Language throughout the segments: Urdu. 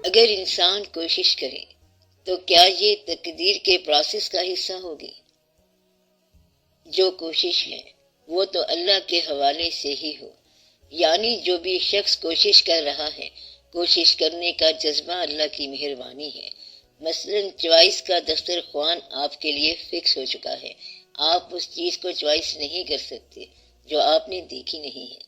اگر انسان کوشش کرے تو کیا یہ تقدیر کے پروسیس کا حصہ ہوگی؟ جو کوشش ہے وہ تو اللہ کے حوالے سے ہی ہو، یعنی جو بھی شخص کوشش کر رہا ہے، کوشش کرنے کا جذبہ اللہ کی مہربانی ہے۔ مثلا چوائس کا دسترخوان آپ کے لیے فکس ہو چکا ہے، آپ اس چیز کو چوائس نہیں کر سکتے جو آپ نے دیکھی نہیں ہے۔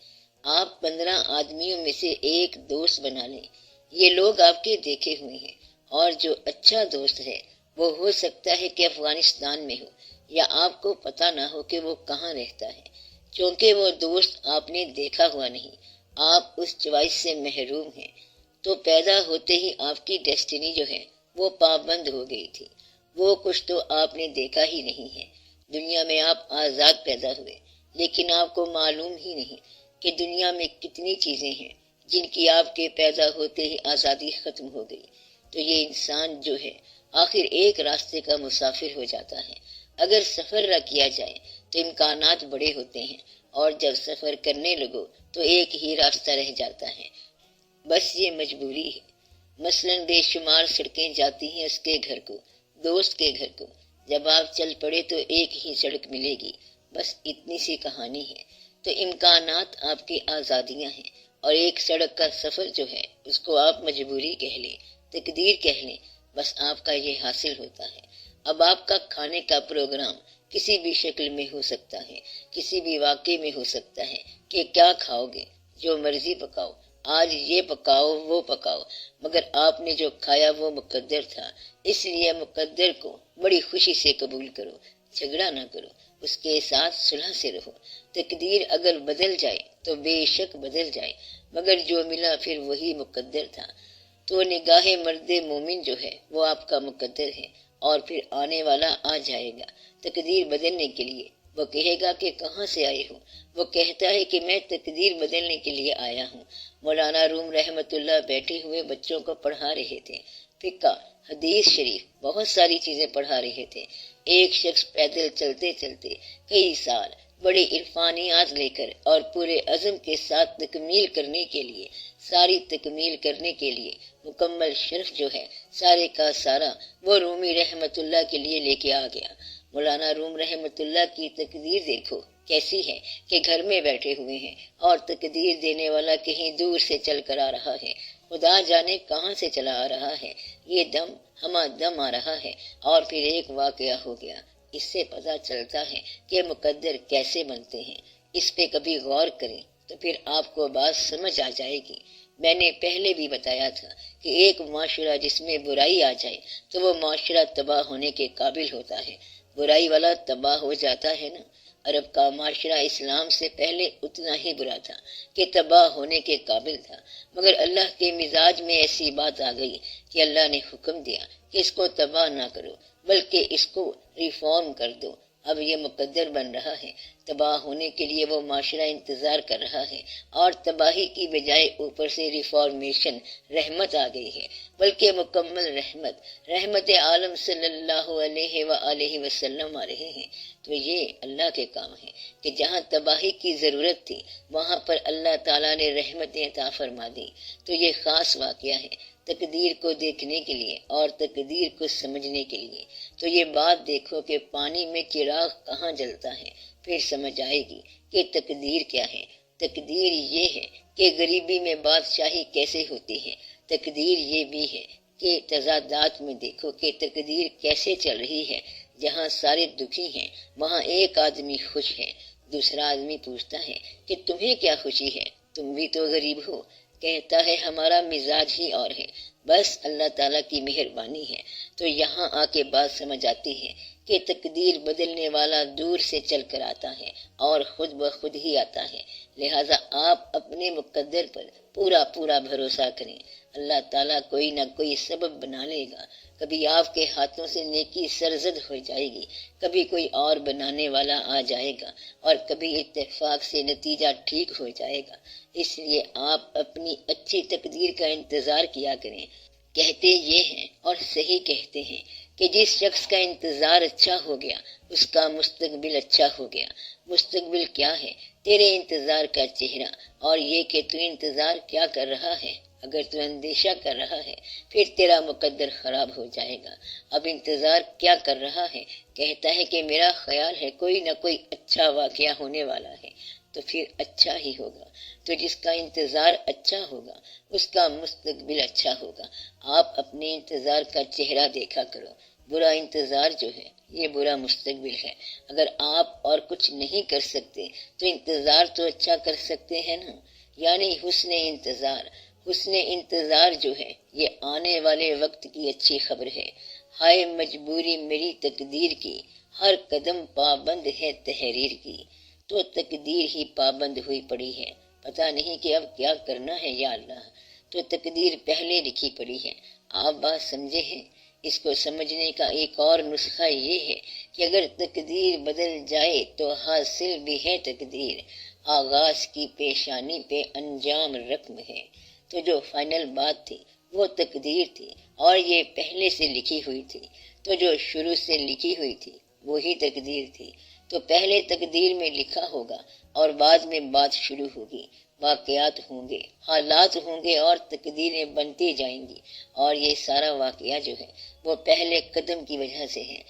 آپ 15 آدمیوں میں سے ایک دوست بنا لیں، یہ لوگ آپ کے دیکھے ہوئے ہیں، اور جو اچھا دوست ہے وہ ہو سکتا ہے کہ افغانستان میں ہو، یا آپ کو پتہ نہ ہو کہ وہ کہاں رہتا ہے، چونکہ وہ دوست آپ نے دیکھا ہوا نہیں، آپ اس چوائس سے محروم ہیں۔ تو پیدا ہوتے ہی آپ کی ڈیسٹینی جو ہے وہ پابند ہو گئی تھی، وہ کچھ تو آپ نے دیکھا ہی نہیں ہے۔ دنیا میں آپ آزاد پیدا ہوئے، لیکن آپ کو معلوم ہی نہیں کہ دنیا میں کتنی چیزیں ہیں جن کی آپ کے پیدا ہوتے ہی آزادی ختم ہو گئی۔ تو یہ انسان جو ہے آخر ایک راستے کا مسافر ہو جاتا ہے۔ اگر سفر نہ کیا جائے تو امکانات بڑے ہوتے ہیں، اور جب سفر کرنے لگو تو ایک ہی راستہ رہ جاتا ہے، بس یہ مجبوری ہے۔ مثلا بے شمار سڑکیں جاتی ہیں اس کے گھر کو، دوست کے گھر کو، جب آپ چل پڑے تو ایک ہی سڑک ملے گی، بس اتنی سی کہانی ہے۔ تو امکانات آپ کی آزادیاں ہیں، اور ایک سڑک کا سفر جو ہے اس کو آپ مجبوری کہہ لیں، تقدیر کہہ لیں، بس آپ کا یہ حاصل ہوتا ہے۔ اب آپ کا کھانے کا پروگرام کسی بھی شکل میں ہو سکتا ہے، کسی بھی واقعے میں ہو سکتا ہے کہ کیا کھاؤ گے، جو مرضی پکاؤ، آج یہ پکاؤ وہ پکاؤ، مگر آپ نے جو کھایا وہ مقدر تھا، اس لیے مقدر کو بڑی خوشی سے قبول کرو، جھگڑا نہ کرو، اس کے ساتھ صلح سے رہو۔ تقدیر اگر بدل جائے تو بے شک بدل جائے، مگر جو ملا پھر وہی مقدر تھا۔ تو نگاہ مرد مومن جو ہے وہ آپ کا مقدر ہے، اور پھر آنے والا آ جائے گا تقدیر بدلنے کے لیے۔ وہ کہے گا کہ کہاں سے آئے ہو؟ وہ کہتا ہے کہ میں تقدیر بدلنے کے لیے آیا ہوں۔ مولانا روم رحمت اللہ بیٹھے ہوئے بچوں کو پڑھا رہے تھے، فقہ، حدیث شریف، بہت ساری چیزیں پڑھا رہے تھے۔ ایک شخص پیدل چلتے چلتے کئی سال بڑی عرفانیات لے کر اور پورے عزم کے ساتھ تکمیل کرنے کے لیے، ساری تکمیل کرنے کے لیے مکمل شرف جو ہے سارے کا سارا وہ رومی رحمت اللہ کے لیے لے کے آ گیا۔ مولانا روم رحمت اللہ کی تقدیر دیکھو کیسی ہے کہ گھر میں بیٹھے ہوئے ہیں، اور تقدیر دینے والا کہیں دور سے چل کر آ رہا ہے، خدا جانے کہاں سے چلا آ رہا ہے، یہ دم ہما دم آ رہا ہے، اور پھر ایک واقعہ ہو گیا۔ اس سے پتہ چلتا ہے کہ مقدر کیسے بنتے ہیں۔ اس پہ کبھی غور کریں تو پھر آپ کو بات سمجھ آ جائے گی۔ میں نے پہلے بھی بتایا تھا کہ ایک معاشرہ جس میں برائی آ جائے تو وہ معاشرہ تباہ ہونے کے قابل ہوتا ہے۔ برائی والا تباہ ہو جاتا ہے نا۔ عرب کا معاشرہ اسلام سے پہلے اتنا ہی برا تھا کہ تباہ ہونے کے قابل تھا، مگر اللہ کے مزاج میں ایسی بات آ گئی کہ اللہ نے حکم دیا کہ اس کو تباہ نہ کرو، بلکہ اس کو ریفارم کر دو۔ اب یہ مقدر بن رہا ہے، تباہ ہونے کے لیے وہ معاشرہ انتظار کر رہا ہے، اور تباہی کی بجائے اوپر سے ریفارمیشن، رحمت آ گئی ہے، بلکہ مکمل رحمت، رحمت عالم صلی اللہ علیہ وآلہ وسلم آ رہے ہیں۔ تو یہ اللہ کے کام ہے کہ جہاں تباہی کی ضرورت تھی وہاں پر اللہ تعالیٰ نے رحمتیں عطا فرما دی۔ تو یہ خاص واقعہ ہے تقدیر کو دیکھنے کے لیے اور تقدیر کو سمجھنے کے لیے۔ تو یہ بات دیکھو کہ پانی میں چراغ کہاں جلتا ہے، پھر سمجھ آئے گی کہ تقدیر کیا ہے۔ تقدیر یہ ہے کہ غریبی میں بادشاہی کیسے ہوتی ہے۔ تقدیر یہ بھی ہے کہ تضادات میں دیکھو کہ تقدیر کیسے چل رہی ہے۔ جہاں سارے دکھی ہیں وہاں ایک آدمی خوش ہے۔ دوسرا آدمی پوچھتا ہے کہ تمہیں کیا خوشی ہے، تم بھی تو غریب ہو۔ کہتا ہے ہمارا مزاج ہی اور ہے، بس اللہ تعالیٰ کی مہربانی ہے۔ تو یہاں آ کے بات سمجھ آتی ہے کہ تقدیر بدلنے والا دور سے چل کر آتا ہے اور خود بخود ہی آتا ہے۔ لہٰذا آپ اپنے مقدر پر پورا بھروسہ کریں۔ اللہ تعالیٰ کوئی نہ کوئی سبب بنا لے گا۔ کبھی آپ کے ہاتھوں سے نیکی سرزد ہو جائے گی، کبھی کوئی اور بنانے والا آ جائے گا، اور کبھی اتفاق سے نتیجہ ٹھیک ہو جائے گا۔ اس لیے آپ اپنی اچھی تقدیر کا انتظار کیا کریں۔ کہتے یہ ہیں اور صحیح کہتے ہیں کہ جس شخص کا انتظار اچھا ہو گیا اس کا مستقبل اچھا ہو گیا۔ مستقبل کیا ہے؟ تیرے انتظار کا چہرہ، اور یہ کہ تو انتظار کیا کر رہا ہے، اگر تو اندیشہ کر رہا ہے پھر تیرا مقدر خراب ہو جائے گا۔ اب انتظار کیا کر رہا ہے؟ کہتا ہے کہ میرا خیال ہے کوئی نہ کوئی اچھا واقعہ ہونے والا ہے، تو پھر اچھا ہی ہوگا۔ تو جس کا انتظار اچھا ہوگا اس کا مستقبل اچھا ہوگا۔ آپ اپنے انتظار کا چہرہ دیکھا کرو۔ برا انتظار جو ہے یہ برا مستقبل ہے۔ اگر آپ اور کچھ نہیں کر سکتے تو انتظار تو اچھا کر سکتے ہیں نا، یعنی حسن انتظار۔ حسن انتظار جو ہے یہ آنے والے وقت کی اچھی خبر ہے۔ ہائے مجبوری میری تقدیر کی، ہر قدم پابند ہے تحریر کی۔ تو تقدیر ہی پابند ہوئی پڑی ہے، پتہ نہیں کہ اب کیا کرنا ہے یا اللہ۔ تو تقدیر پہلے لکھی پڑی ہے۔ آپ بات سمجھے ہیں؟ اس کو سمجھنے کا ایک اور نسخہ یہ ہے کہ اگر تقدیر بدل جائے تو حاصل بھی ہے تقدیر۔ آغاز کی پیشانی پہ انجام رقم ہے۔ تو جو فائنل بات تھی وہ تقدیر تھی اور یہ پہلے سے لکھی ہوئی تھی۔ تو جو شروع سے لکھی ہوئی تھی وہی تقدیر تھی۔ تو پہلے تقدیر میں لکھا ہوگا اور بعد میں بات شروع ہوگی۔ واقعات ہوں گے، حالات ہوں گے اور تقدیریں بنتی جائیں گی، اور یہ سارا واقعہ جو ہے وہ پہلے قدم کی وجہ سے ہے۔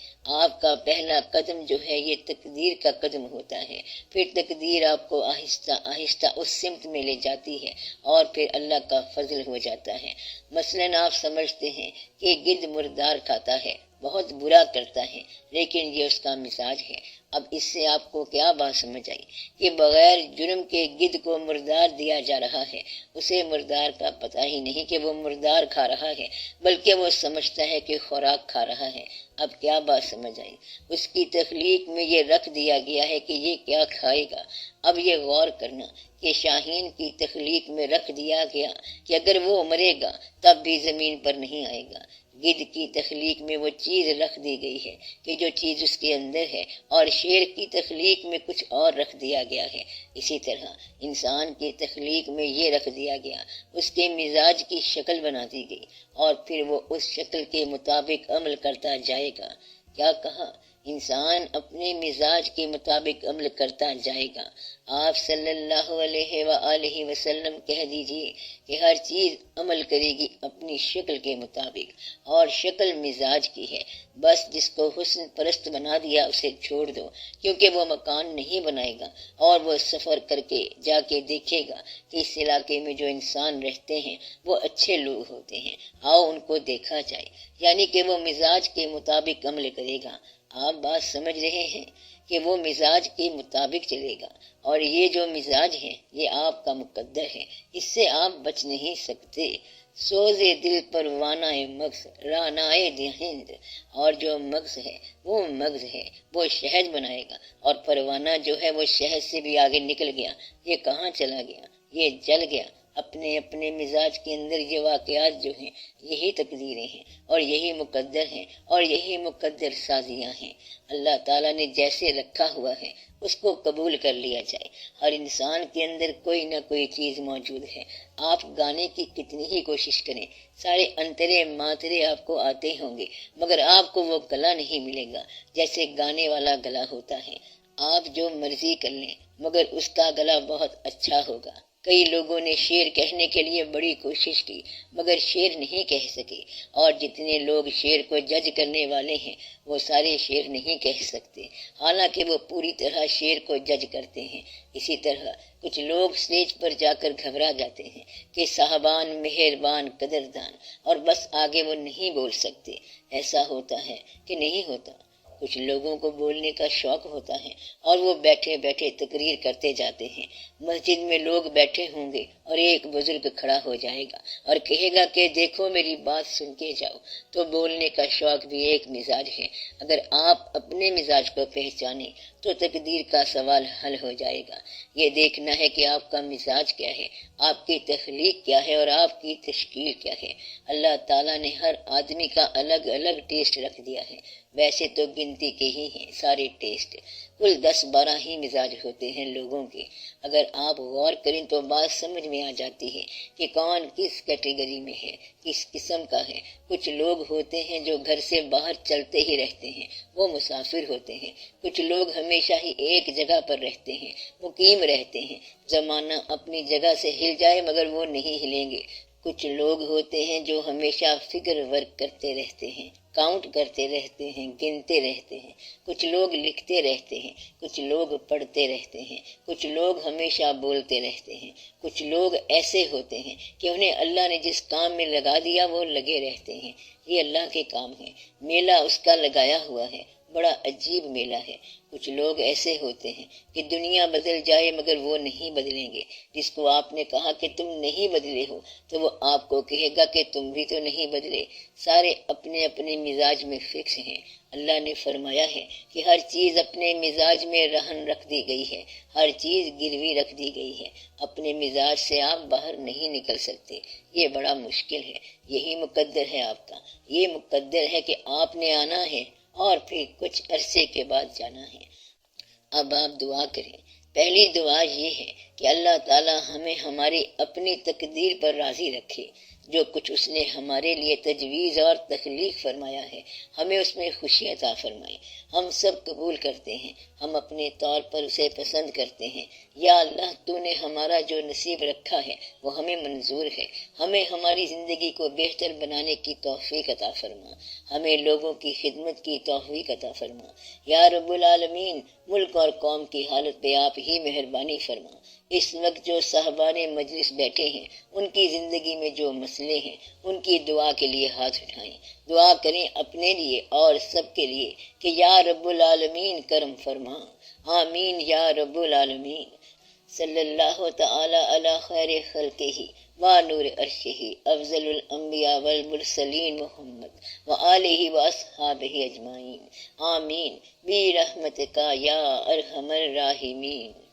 آپ کا پہلا قدم جو ہے یہ تقدیر کا قدم ہوتا ہے، پھر تقدیر آپ کو آہستہ آہستہ اس سمت میں لے جاتی ہے اور پھر اللہ کا فضل ہو جاتا ہے۔ مثلاً آپ سمجھتے ہیں کہ گدھ مردار کھاتا ہے، بہت برا کرتا ہے، لیکن یہ اس کا مزاج ہے۔ اب اس سے آپ کو کیا بات سمجھ آئی کہ بغیر جرم کے گدھ کو مردار دیا جا رہا ہے؟ اسے مردار کا پتہ ہی نہیں کہ وہ مردار کھا رہا ہے، بلکہ وہ سمجھتا ہے کہ خوراک کھا رہا ہے۔ اب کیا بات سمجھ آئی؟ اس کی تخلیق میں یہ رکھ دیا گیا ہے کہ یہ کیا کھائے گا۔ اب یہ غور کرنا کہ شاہین کی تخلیق میں رکھ دیا گیا کہ اگر وہ مرے گا تب بھی زمین پر نہیں آئے گا۔ گدھ کی تخلیق میں وہ چیز رکھ دی گئی ہے کہ جو چیز اس کے اندر ہے، اور شیر کی تخلیق میں کچھ اور رکھ دیا گیا ہے۔ اسی طرح انسان کی تخلیق میں یہ رکھ دیا گیا، اس کے مزاج کی شکل بنا دی گئی اور پھر وہ اس شکل کے مطابق عمل کرتا جائے گا۔ کیا کہا؟ انسان اپنے مزاج کے مطابق عمل کرتا جائے گا۔ آپ صلی اللہ علیہ وآلہ وسلم کہہ دیجئے کہ ہر چیز عمل کرے گی اپنی شکل کے مطابق، اور شکل مزاج کی ہے۔ بس جس کو حسن پرست بنا دیا اسے چھوڑ دو، کیونکہ وہ مکان نہیں بنائے گا اور وہ سفر کر کے جا کے دیکھے گا کہ اس علاقے میں جو انسان رہتے ہیں وہ اچھے لوگ ہوتے ہیں، آؤ ان کو دیکھا جائے، یعنی کہ وہ مزاج کے مطابق عمل کرے گا۔ آپ بات سمجھ رہے ہیں کہ وہ مزاج کے مطابق چلے گا، اور یہ جو مزاج ہے یہ آپ کا مقدر ہے، اس سے آپ بچ نہیں سکتے۔ سوزے دل پر وانائے مغز رانائے دہند، اور جو مغز ہے وہ مغز ہے، وہ شہد بنائے گا، اور پروانہ جو ہے وہ شہد سے بھی آگے نکل گیا، یہ کہاں چلا گیا؟ یہ جل گیا۔ اپنے اپنے مزاج کے اندر یہ واقعات جو ہیں یہی تقدیریں ہیں اور یہی مقدر ہیں اور یہی مقدر سازیاں ہیں۔ اللہ تعالیٰ نے جیسے رکھا ہوا ہے اس کو قبول کر لیا جائے۔ ہر انسان کے اندر کوئی نہ کوئی چیز موجود ہے۔ آپ گانے کی کتنی ہی کوشش کریں، سارے انترے ماترے آپ کو آتے ہوں گے، مگر آپ کو وہ گلا نہیں ملے گا جیسے گانے والا گلا ہوتا ہے۔ آپ جو مرضی کر لیں مگر اس کا گلا بہت اچھا ہوگا۔ کئی لوگوں نے شعر کہنے کے لیے بڑی کوشش کی مگر شعر نہیں کہہ سکے، اور جتنے لوگ شعر کو جج کرنے والے ہیں وہ سارے شعر نہیں کہہ سکتے، حالانکہ وہ پوری طرح شعر کو جج کرتے ہیں۔ اسی طرح کچھ لوگ اسٹیج پر جا کر گھبرا جاتے ہیں کہ صاحبان مہربان قدردان، اور بس آگے وہ نہیں بول سکتے۔ ایسا ہوتا ہے کہ نہیں ہوتا؟ کچھ لوگوں کو بولنے کا شوق ہوتا ہے اور وہ بیٹھے بیٹھے تقریر کرتے جاتے ہیں۔ مسجد میں لوگ بیٹھے ہوں گے اور ایک بزرگ کھڑا ہو جائے گا اور کہے گا کہ دیکھو میری بات سن کے جاؤ۔ تو بولنے کا شوق بھی ایک مزاج ہے۔ اگر آپ اپنے مزاج کو پہچانیں تو تقدیر کا سوال حل ہو جائے گا۔ یہ دیکھنا ہے کہ آپ کا مزاج کیا ہے، آپ کی تخلیق کیا ہے اور آپ کی تشکیل کیا ہے۔ اللہ تعالیٰ نے ہر آدمی کا الگ الگ ٹیسٹ رکھ دیا ہے۔ ویسے تو گنتی کے ہی ہیں سارے ٹیسٹ، کل 10-12 ہی مزاج ہوتے ہیں لوگوں کے۔ اگر آپ غور کریں تو بات سمجھ میں آ جاتی ہے کہ کون کس کیٹیگری میں ہے، کس قسم کا ہے۔ کچھ لوگ ہوتے ہیں جو گھر سے باہر چلتے ہی رہتے ہیں، وہ مسافر ہوتے ہیں۔ کچھ لوگ ہمیشہ ہی ایک جگہ پر رہتے ہیں، مقیم رہتے ہیں، زمانہ اپنی جگہ سے ہل جائے مگر وہ نہیں ہلیں گے۔ کچھ لوگ ہوتے ہیں جو ہمیشہ فکر ورک کرتے رہتے ہیں، کاؤنٹ کرتے رہتے ہیں، گنتے رہتے ہیں۔ کچھ لوگ لکھتے رہتے ہیں، کچھ لوگ پڑھتے رہتے ہیں، کچھ لوگ ہمیشہ بولتے رہتے ہیں۔ کچھ لوگ ایسے ہوتے ہیں کہ انہیں اللہ نے جس کام میں لگا دیا وہ لگے رہتے ہیں۔ یہ اللہ کے کام ہے، میلہ اس کا لگایا ہوا ہے، بڑا عجیب میلہ ہے۔ کچھ لوگ ایسے ہوتے ہیں کہ دنیا بدل جائے مگر وہ نہیں بدلیں گے۔ جس کو آپ نے کہا کہ تم نہیں بدلے ہو تو وہ آپ کو کہے گا کہ تم بھی تو نہیں بدلے۔ سارے اپنے اپنے مزاج میں فکس ہیں۔ اللہ نے فرمایا ہے کہ ہر چیز اپنے مزاج میں رہن رکھ دی گئی ہے، ہر چیز گروی رکھ دی گئی ہے۔ اپنے مزاج سے آپ باہر نہیں نکل سکتے، یہ بڑا مشکل ہے۔ یہی مقدر ہے آپ کا، یہ مقدر ہے کہ آپ نے آنا ہے اور پھر کچھ عرصے کے بعد جانا ہے۔ اب آپ دعا کریں۔ پہلی دعا یہ ہے کہ اللہ تعالی ہمیں ہماری اپنی تقدیر پر راضی رکھے۔ جو کچھ اس نے ہمارے لیے تجویز اور تخلیق فرمایا ہے ہمیں اس میں خوشی عطا فرمائے۔ ہم سب قبول کرتے ہیں، ہم اپنے طور پر اسے پسند کرتے ہیں۔ یا اللہ تو نے ہمارا جو نصیب رکھا ہے وہ ہمیں منظور ہے، ہمیں ہماری زندگی کو بہتر بنانے کی توفیق عطا فرما، ہمیں لوگوں کی خدمت کی توفیق عطا فرما۔ یا رب العالمین، ملک اور قوم کی حالت پہ آپ ہی مہربانی فرما۔ اس وقت جو صاحبان مجلس بیٹھے ہیں ان کی زندگی میں جو مسئلے ہیں ان کی دعا کے لیے ہاتھ اٹھائیں، دعا کریں اپنے لیے اور سب کے لیے کہ یا رب العالمین کرم فرما، آمین یا رب العالمین۔ صلی اللہ تعالی علی خیر خلقہ و نور عرشہ افضل الانبیاء والمرسلین محمد وآلہ واصحابہ اجمعین، آمین برحمتک یا ارحم الراحمین۔